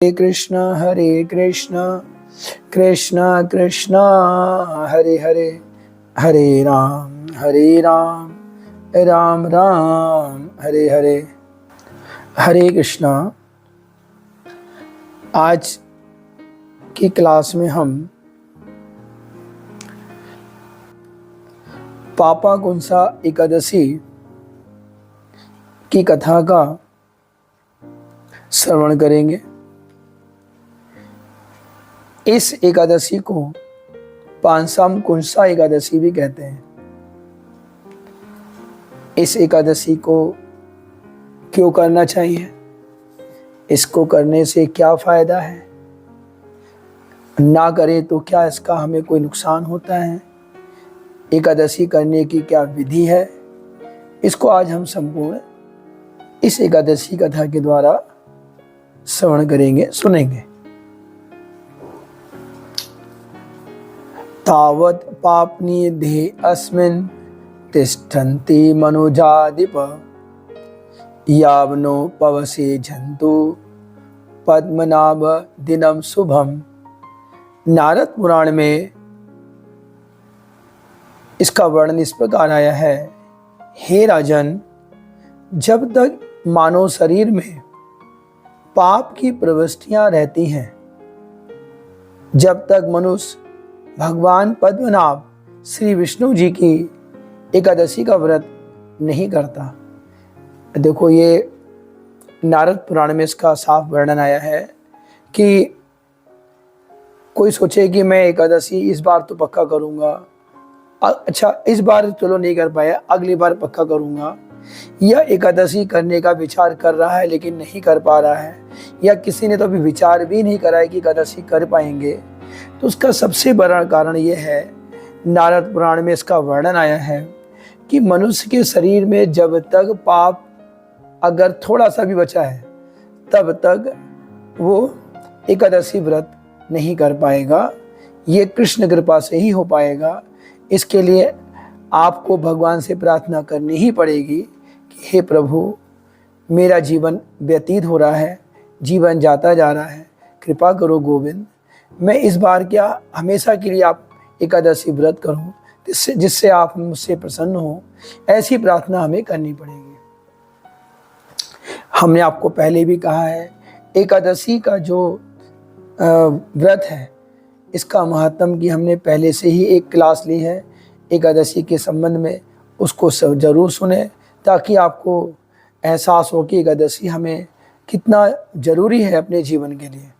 हरे कृष्ण कृष्ण कृष्ण हरे हरे, हरे राम राम राम हरे हरे। हरे कृष्णा। आज की क्लास में हम पापाकुंसा एकादशी की कथा का श्रवण करेंगे। इस एकादशी को पांसाकुंसा एकादशी भी कहते हैं। इस एकादशी को क्यों करना चाहिए, इसको करने से क्या फायदा है, ना करें तो क्या इसका हमें कोई नुकसान होता है, एकादशी करने की क्या विधि है, इसको आज हम संपूर्ण इस एकादशी कथा के द्वारा श्रवण करेंगे, सुनेंगे। तावत् पापनिधे अस्मिन् तिष्ठन्ति मनुजादिप यावनो पवसे जंतु पद्मनाभ दिनम शुभम। नारद पुराण में इसका वर्णन इस प्रकार आया है। हे राजन, जब तक मानव शरीर में पाप की प्रविष्टियां रहती हैं, जब तक मनुष्य भगवान पद्मनाभ श्री विष्णु जी की एकादशी का व्रत नहीं करता। देखो, ये नारद पुराण में इसका साफ वर्णन आया है कि कोई सोचे कि मैं एकादशी इस बार तो पक्का करूंगा, अच्छा इस बार चलो नहीं कर पाया, अगली बार पक्का करूंगा, या एकादशी करने का विचार कर रहा है लेकिन नहीं कर पा रहा है, या किसी ने तो अभी विचार भी नहीं करा है कि एकादशी कर पाएंगे, तो उसका सबसे बड़ा कारण ये है, नारद पुराण में इसका वर्णन आया है कि मनुष्य के शरीर में जब तक पाप अगर थोड़ा सा भी बचा है, तब तक वो एकादशी व्रत नहीं कर पाएगा। ये कृष्ण कृपा से ही हो पाएगा। इसके लिए आपको भगवान से प्रार्थना करनी ही पड़ेगी कि हे प्रभु, मेरा जीवन व्यतीत हो रहा है, जीवन जाता जा रहा है, कृपा करो गोविंद, मैं इस बार क्या हमेशा के लिए आप एकादशी व्रत करूं, जिससे आप मुझसे प्रसन्न हो। ऐसी प्रार्थना हमें करनी पड़ेगी। हमने आपको पहले भी कहा है, एकादशी का जो व्रत है, इसका महत्व की हमने पहले से ही एक क्लास ली है एकादशी के संबंध में, उसको जरूर सुने ताकि आपको एहसास हो कि एकादशी हमें कितना जरूरी है अपने जीवन के लिए।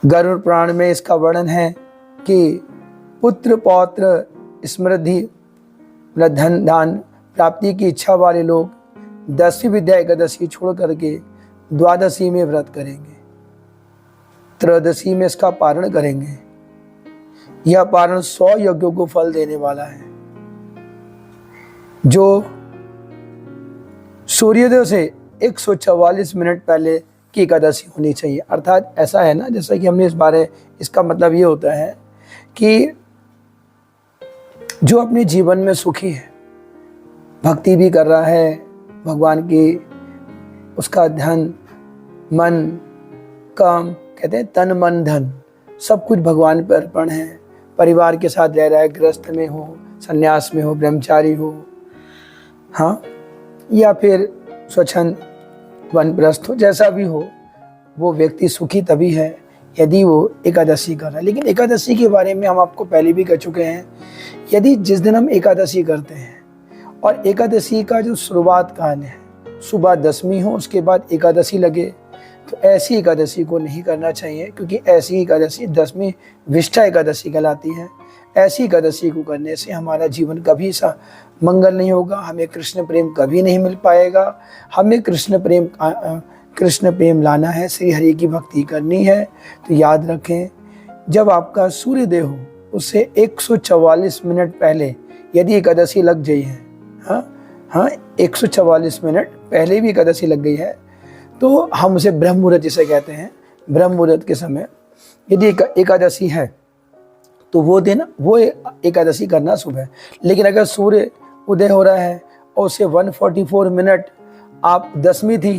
गरुड़ पुराण में इसका वर्णन है कि पुत्र पौत्र समृद्धि धन दान प्राप्ति की इच्छा वाले लोग 10वीं विद्या एकादशी छोड़ करके द्वादशी में व्रत करेंगे, त्रयोदशी में इसका पारण करेंगे। यह पारण 100 यज्ञों को फल देने वाला है। जो सूर्योदय से 144 मिनट पहले की एकादशी होनी चाहिए। अर्थात ऐसा है ना, जैसा कि हमने इस बारे, इसका मतलब ये होता है कि जो अपने जीवन में सुखी है, भक्ति भी कर रहा है भगवान की, उसका धन मन काम, कहते हैं तन मन धन सब कुछ भगवान पर अर्पण है, परिवार के साथ रह रहा है, गृहस्थ में हो, संन्यास में हो, ब्रह्मचारी हो, हाँ, या फिर स्वच्छंद वनप्रस्थ हो, जैसा भी हो, वो व्यक्ति सुखी तभी है यदि वो एकादशी कर रहा है। लेकिन एकादशी के बारे में हम आपको पहले भी कह चुके हैं, यदि जिस दिन हम एकादशी करते हैं और एकादशी का जो शुरुआत काल है, सुबह दशमी हो, उसके बाद एकादशी लगे, तो ऐसी एकादशी को नहीं करना चाहिए, क्योंकि ऐसी एकादशी 10वीं विष्ठा एकादशी कहलाती है। ऐसी एकादशी को करने से हमारा जीवन कभी सा मंगल नहीं होगा, हमें कृष्ण प्रेम कभी नहीं मिल पाएगा। हमें कृष्ण प्रेम लाना है, श्री हरि की भक्ति करनी है। तो याद रखें, जब आपका सूर्योदय हो उससे 144 मिनट पहले यदि एकादशी लग गई है, हाँ 144 मिनट पहले भी एकादशी लग गई है, तो हम उसे ब्रह्म मुहूर्त जिसे कहते हैं, ब्रह्म मुहूर्त के समय यदि एकादशी है तो वो दिन वो एकादशी करना शुभ है। लेकिन अगर सूर्य उदय हो रहा है और उससे 144 मिनट आप 10वीं थी,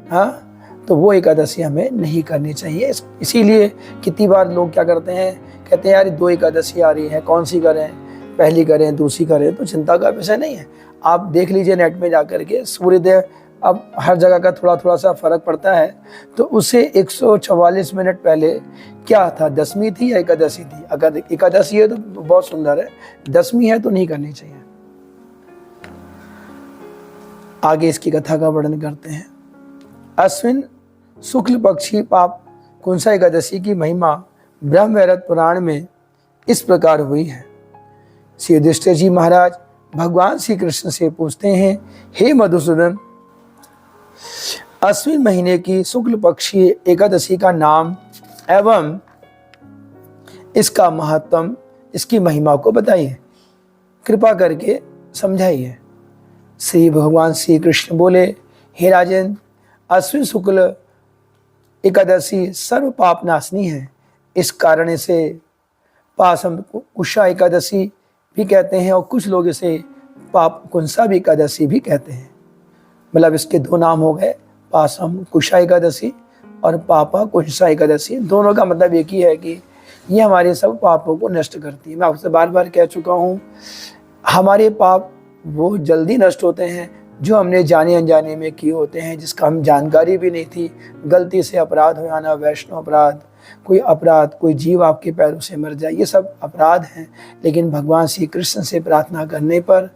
हाँ, तो वो एकादशी हमें नहीं करनी चाहिए। इसीलिए कितनी बार लोग क्या करते हैं, कहते हैं यार 2 एकादशी आ रही है, कौन सी करें, पहली करें दूसरी करें। तो चिंता का विषय नहीं है। आप देख लीजिए नेट में जा कर के, सूर्योदय अब हर जगह का थोड़ा थोड़ा सा फर्क पड़ता है, तो उससे 144 मिनट पहले क्या था, दशमी थी या एकादशी थी। अगर एकादशी है तो बहुत सुंदर है, दशमी है तो नहीं करनी चाहिए। आगे इसकी कथा का वर्णन करते हैं। अश्विन शुक्ल पक्षी पाप कुंसा एकादशी की महिमा ब्रह्मवैवर्त पुराण में इस प्रकार हुई है। श्री युधिष्ठिर जी महाराज भगवान श्री कृष्ण से पूछते हैं, हे मधुसूदन, अश्विन महीने की शुक्ल पक्षी एकादशी का नाम एवं इसका महत्व, इसकी महिमा को बताइए, कृपा करके समझाइए। श्री भगवान श्री कृष्ण बोले, हे राजन, अश्विन शुक्ल एकादशी सर्व पाप नाशनी है। इस कारण से पासम कुशा एकादशी भी कहते हैं और कुछ लोग इसे पाप कुंसा भी एकादशी भी कहते हैं। मतलब इसके 2 नाम हो गए, पासम कुशा एकादशी और पापा कुंसा एकादशी। दोनों का मतलब एक ही है कि ये हमारे सब पापों को नष्ट करती है। मैं आपसे बार बार कह चुका हूँ, हमारे पाप वो जल्दी नष्ट होते हैं जो हमने जाने अनजाने में किए होते हैं, जिसका हम जानकारी भी नहीं थी। गलती से अपराध हो जाना, वैष्णव अपराध, कोई अपराध, कोई जीव आपके पैरों से मर जाए, ये सब अपराध हैं। लेकिन भगवान श्री कृष्ण से प्रार्थना करने पर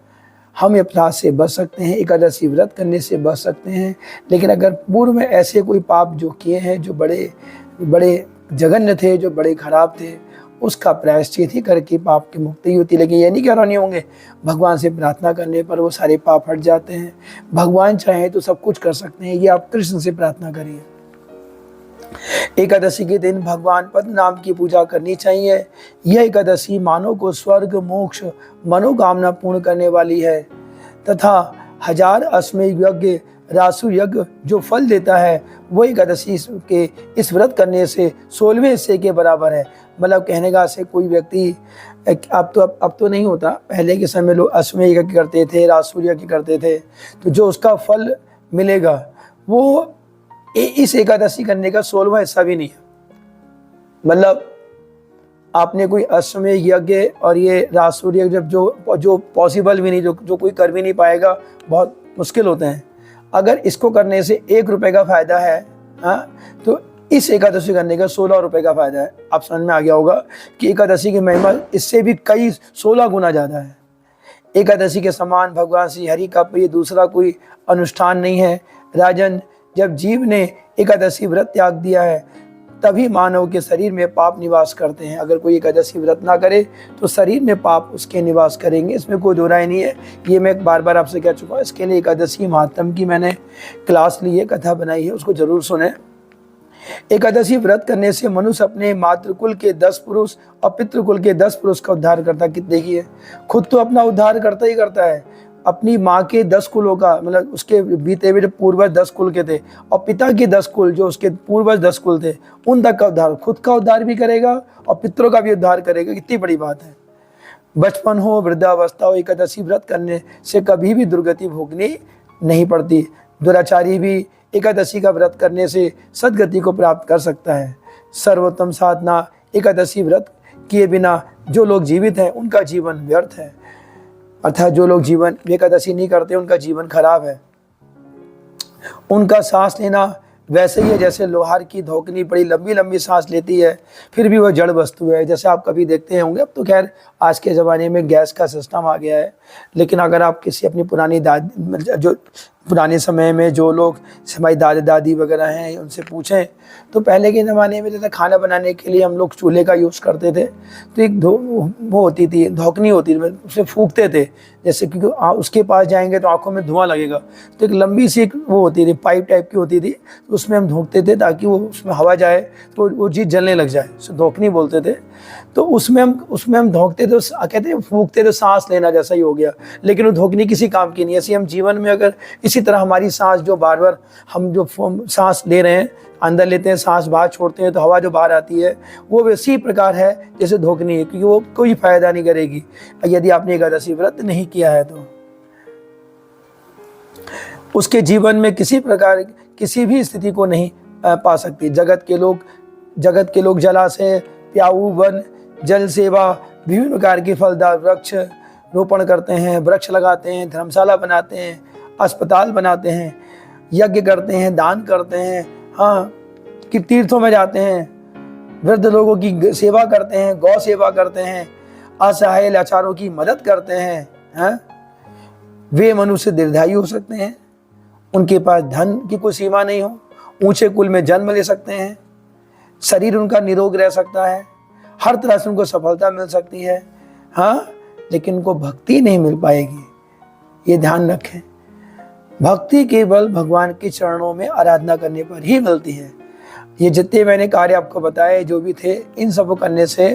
हम अपराध से बच सकते हैं, एकादशी व्रत करने से बच सकते हैं। लेकिन अगर पूर्व में ऐसे कोई पाप जो किए हैं, जो बड़े बड़े जघन्य थे, जो बड़े खराब थे, उसका प्रायश्चित ही करके पाप की मुक्ति होती। लेकिन ये नहीं कह रहा नहीं होंगे, भगवान से प्रार्थना करने पर वो सारे पाप हट जाते हैं। भगवान चाहे तो सब कुछ कर सकते हैं, ये आप कृष्ण से प्रार्थना करिए। एकादशी के दिन भगवान पद्म नाम की पूजा करनी चाहिए। यह एकादशी मानव को स्वर्ग मोक्ष मनोकामना पूर्ण करने वाली है तथा 1000 अश्वमेध यज्ञ रासु यज्ञ जो फल देता है, वो एकादशी के इस व्रत करने से 16वें हिस्से के बराबर है। मतलब कहने का से कोई व्यक्ति, अब तो नहीं होता, पहले के समय लोग अश्वमेध यज्ञ करते थे, रासु यज्ञ करते थे, तो जो उसका फल मिलेगा वो इस एकादशी करने का 16वां हिस्सा भी नहीं है। मतलब आपने कोई अश्वमेध यज्ञ और ये रासु यज्ञ जब जो पॉसिबल भी नहीं, जो कोई कर भी नहीं पाएगा, बहुत मुश्किल होते हैं। अगर इसको करने से 1 रुपए का फायदा है, तो इस एकादशी करने का 16 रुपए का फायदा है। आप समझ में आ गया होगा कि एकादशी की महिमा इससे भी कई 16 गुना ज़्यादा है। एकादशी के समान भगवान श्री हरि का प्रिय दूसरा कोई अनुष्ठान नहीं है। राजन, जब जीव ने एकादशी व्रत त्याग दिया है, तभी मानव के शरीर में पाप निवास करते हैं। अगर कोई एकादशी व्रत ना करे तो शरीर में पाप उसके निवास करेंगे, इसमें कोई दो राय नहीं है। ये मैं बार बार आपसे कह चुका हूँ। इसके लिए एकादशी महात्म की मैंने क्लास ली है, कथा बनाई है, उसको जरूर सुने। एकादशी व्रत करने से मनुष्य अपने मातृकुल के 10 पुरुष और पितृकुल के 10 पुरुष का उद्धार करता। देखिए, खुद तो अपना उद्धार करता ही करता है, अपनी माँ के 10 कुलों का, मतलब उसके बीते हुए जो पूर्वज 10 कुल के थे, और पिता के 10 कुल जो उसके पूर्वज 10 कुल थे, उन तक का उद्धार, खुद का उद्धार भी करेगा और पितरों का भी उद्धार करेगा। कितनी बड़ी बात है। बचपन हो, वृद्धावस्था हो, एकादशी व्रत करने से कभी भी दुर्गति भोगनी नहीं पड़ती। दुराचारी भी एकादशी का व्रत करने से सदगति को प्राप्त कर सकता है। सर्वोत्तम साधना एकादशी व्रत किए बिना जो लोग जीवित हैं उनका जीवन व्यर्थ है। अर्थात जो लोग जीवन एकादशी नहीं करते उनका जीवन खराब है। उनका सांस लेना वैसे ही है जैसे लोहार की धोकनी बड़ी लंबी लंबी सांस लेती है, फिर भी वह जड़ वस्तु है। जैसे आप कभी देखते होंगे, अब तो खैर आज के ज़माने में गैस का सिस्टम आ गया है, लेकिन अगर आप किसी अपनी पुरानी जो पुराने समय में जो लोग हमारी दादा दादी वगैरह हैं उनसे पूछें, तो पहले के ज़माने में जैसे खाना बनाने के लिए हम लोग चूल्हे का यूज़ करते थे, तो एक वो होती थी, धोकनी होती थी, उसे फूंकते थे। जैसे क्योंकि उसके पास जाएंगे तो आंखों में धुआं लगेगा, तो एक लंबी सी वो होती थी, पाइप टाइप की होती थी, तो उसमें हम धोकते थे ताकि वो उसमें हवा जाए तो वो चीज़ जलने लग जाए, उसे धोकनी बोलते थे। तो उसमें हम धोकते थे, कहते हैं फूंकते थे, सांस लेना जैसा ही हो गया। लेकिन वो धोकनी किसी काम की नहीं है। ऐसे हम जीवन में अगर इसी तरह हमारी सांस जो बार बार हम जो सांस ले रहे हैं, अंदर लेते हैं, सांस बाहर छोड़ते हैं, तो हवा जो बाहर आती है वो वैसी प्रकार है जैसे धोकनी है, क्योंकि वो कोई फायदा नहीं करेगी यदि आपने एकादशी व्रत नहीं किया है। तो उसके जीवन में किसी प्रकार किसी भी स्थिति को नहीं पा सकती। जगत के लोग जलाशय, प्याऊ, वन, जल सेवा, विभिन्न प्रकार के फलदार वृक्ष रोपण करते हैं, वृक्ष लगाते हैं, धर्मशाला बनाते हैं, अस्पताल बनाते हैं, यज्ञ करते हैं, दान करते हैं, हाँ कि तीर्थों में जाते हैं, वृद्ध लोगों की सेवा करते हैं, गौ सेवा करते हैं, असहाय लाचारों की मदद करते हैं, हाँ? वे मनुष्य दीर्घायु हो सकते हैं, उनके पास धन की कोई सीमा नहीं हो, ऊंचे कुल में जन्म ले सकते हैं, शरीर उनका निरोग रह सकता है, हर तरह से उनको सफलता मिल सकती है, हाँ, लेकिन उनको भक्ति नहीं मिल पाएगी। ये ध्यान रखें, भक्ति केवल भगवान के चरणों में आराधना करने पर ही मिलती है। ये जितने मैंने कार्य आपको बताए जो भी थे, इन सब को करने से,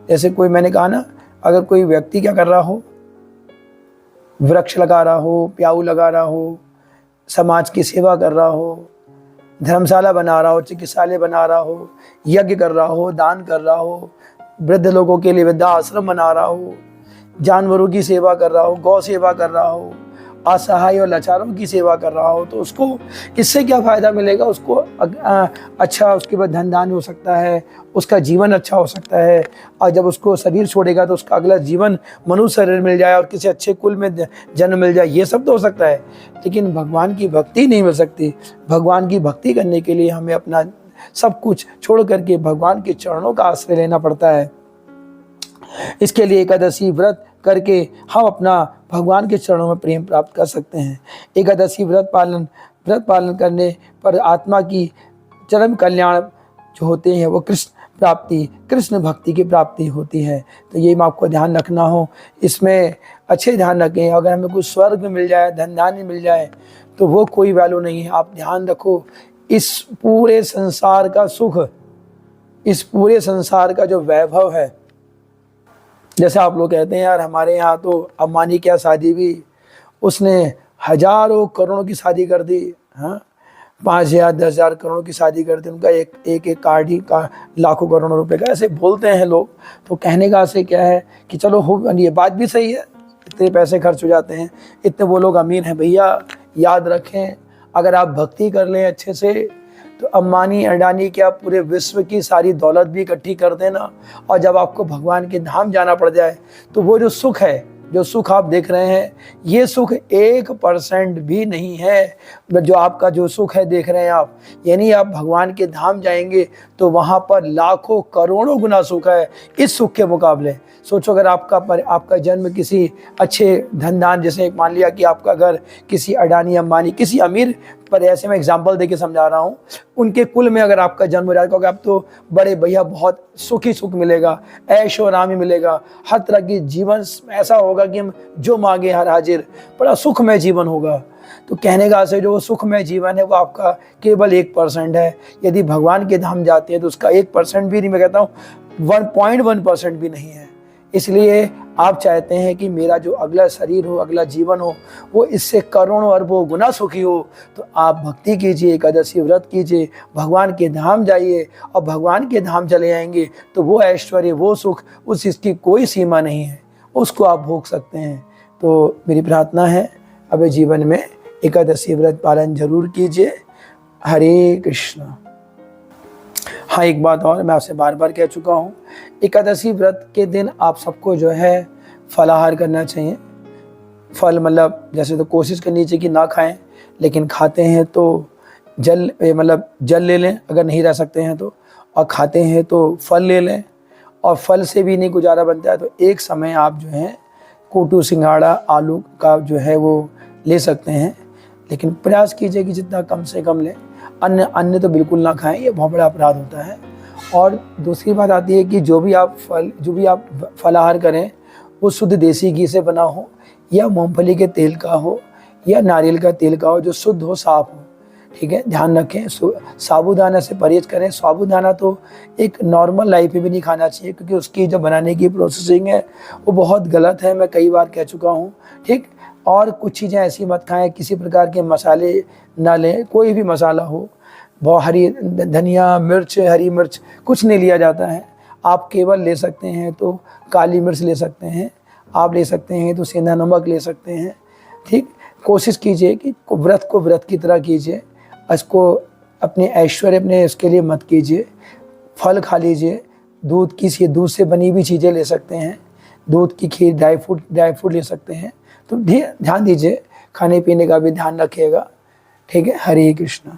जैसे कोई मैंने कहा ना, अगर कोई व्यक्ति क्या कर रहा हो, वृक्ष लगा रहा हो, प्याऊ लगा रहा हो, समाज की सेवा कर रहा हो, धर्मशाला बना रहा हो, चिकित्सालय बना रहा हो, यज्ञ कर रहा हो, दान कर रहा हो, वृद्ध लोगों के लिए वृद्धा आश्रम बना रहा हो, जानवरों की सेवा कर रहा हो, गौ सेवा कर रहा हो, असहाय और लाचारों की सेवा कर रहा हो, तो उसको इससे क्या फ़ायदा मिलेगा? उसको अच्छा उसके बाद धन दान हो सकता है, उसका जीवन अच्छा हो सकता है, और जब उसको शरीर छोड़ेगा तो उसका अगला जीवन मनुष्य शरीर मिल जाए और किसी अच्छे कुल में जन्म मिल जाए, ये सब तो हो सकता है, लेकिन भगवान की भक्ति नहीं मिल सकती। भगवान की भक्ति करने के लिए हमें अपना सब कुछ छोड़ करके भगवान के चरणों का आश्रय लेना पड़ता है। इसके लिए एकादशी व्रत करके हम अपना भगवान के चरणों में प्रेम प्राप्त कर सकते हैं। एकादशी व्रत पालन करने पर आत्मा की चरम कल्याण जो होते हैं वो कृष्ण भक्ति की प्राप्ति होती है। तो ये आपको ध्यान रखना हो, इसमें अच्छे ध्यान रखें। अगर हमें कुछ स्वर्ग में मिल जाए, धन धान्य मिल जाए, तो वो कोई वैल्यू नहीं है। आप ध्यान रखो, इस पूरे संसार का सुख, इस पूरे संसार का जो वैभव है, जैसे आप लोग कहते हैं यार हमारे यहाँ तो अंबानी क्या शादी भी, उसने हजारों करोड़ों की शादी कर दी, हाँ 5,000 10,000 करोड़ की शादी कर दी, उनका एक कार्ड ही का लाखों करोड़ों रुपए का, ऐसे बोलते हैं लोग। तो कहने का से क्या है कि चलो हो, ये बात भी सही है, इतने पैसे खर्च हो जाते हैं, इतने वो लोग अमीर हैं। भैया याद रखें, अगर आप भक्ति कर लें अच्छे से, तो अंबानी अडानी क्या पूरे विश्व की सारी दौलत भी इकट्ठी कर देना, और जब आपको भगवान के धाम जाना पड़ जाए तो वो जो सुख है, जो सुख आप देख रहे हैं, ये सुख 1% भी नहीं है। जो आपका जो सुख है देख रहे हैं आप, यानी आप भगवान के धाम जाएंगे तो वहाँ पर लाखों करोड़ों गुना सुख है इस सुख के मुकाबले। सोचो अगर आपका जन्म किसी अच्छे धनदान, जैसे मान लिया कि आपका घर किसी अडानी अंबानी किसी अमीर, पर ऐसे मैं एग्जांपल देके समझा रहा हूँ, उनके कुल में अगर आपका जन्म हो जाएगा, आप तो बड़े भैया बहुत सुख मिलेगा, ऐशो आराम मिलेगा, हर तरह की जीवन ऐसा होगा कि हम जो मांगे हर हाजिर, बड़ा सुखमय जीवन होगा। तो कहने का से जो सुखमय जीवन है वो आपका केवल 1% है। यदि भगवान के धाम जाते हैं तो उसका 1% भी नहीं, मैं कहता हूँ 1.1% भी नहीं है। इसलिए आप चाहते हैं कि मेरा जो अगला शरीर हो, अगला जीवन हो, वो इससे करोड़ों अरबों गुना सुखी हो, तो आप भक्ति कीजिए, एकादशी व्रत कीजिए, भगवान के धाम जाइए, और भगवान के धाम चले आएंगे तो वो ऐश्वर्य, वो सुख, उस इसकी कोई सीमा नहीं है, उसको आप भोग सकते हैं। तो मेरी प्रार्थना है अब जीवन में एकादशी व्रत पालन जरूर कीजिए। हरे कृष्णा। हाँ, एक बात और मैं आपसे बार बार कह चुका हूँ, एकादशी व्रत के दिन आप सबको जो है फलाहार करना चाहिए। फल मतलब जैसे तो कोशिश करनी चाहिए कि ना खाएं, लेकिन खाते हैं तो जल ले लें अगर नहीं रह सकते हैं तो, और खाते हैं तो फल ले लें, और फल से भी नहीं गुजारा बनता है तो एक समय आप जो है कोटू सिंघाड़ा आलू का जो है वो ले सकते हैं, लेकिन प्रयास कीजिए कि जितना कम से कम लें। अन्न तो बिल्कुल ना खाएं, ये बहुत बड़ा अपराध होता है। और दूसरी बात आती है कि जो भी आप फलाहार करें वो शुद्ध देसी घी से बना हो, या मूंगफली के तेल का हो, या नारियल का तेल का हो, जो शुद्ध हो, साफ हो। ठीक है, ध्यान रखें। साबूदाना से परहेज करें। साबूदाना तो एक नॉर्मल लाइफ में भी नहीं खाना चाहिए, क्योंकि उसकी जो बनाने की प्रोसेसिंग है वो बहुत गलत है, मैं कई बार कह चुका हूँ। ठीक, और कुछ चीज़ें ऐसी मत खाएं, किसी प्रकार के मसाले ना लें, कोई भी मसाला हो, बहुत हरी धनिया मिर्च, हरी मिर्च कुछ नहीं लिया जाता है। आप केवल ले सकते हैं तो काली मिर्च ले सकते हैं, आप ले सकते हैं तो सेंधा नमक ले सकते हैं। ठीक, कोशिश कीजिए कि व्रत को व्रत की तरह कीजिए, इसको अपने ऐश्वर्य अपने इसके लिए मत कीजिए। फल खा लीजिए, दूध से बनी हुई चीज़ें ले सकते हैं, दूध की खीर, ड्राई फ्रूट ले सकते हैं। तो ध्यान दीजिए, खाने पीने का भी ध्यान रखिएगा। ठीक है, हरे कृष्णा।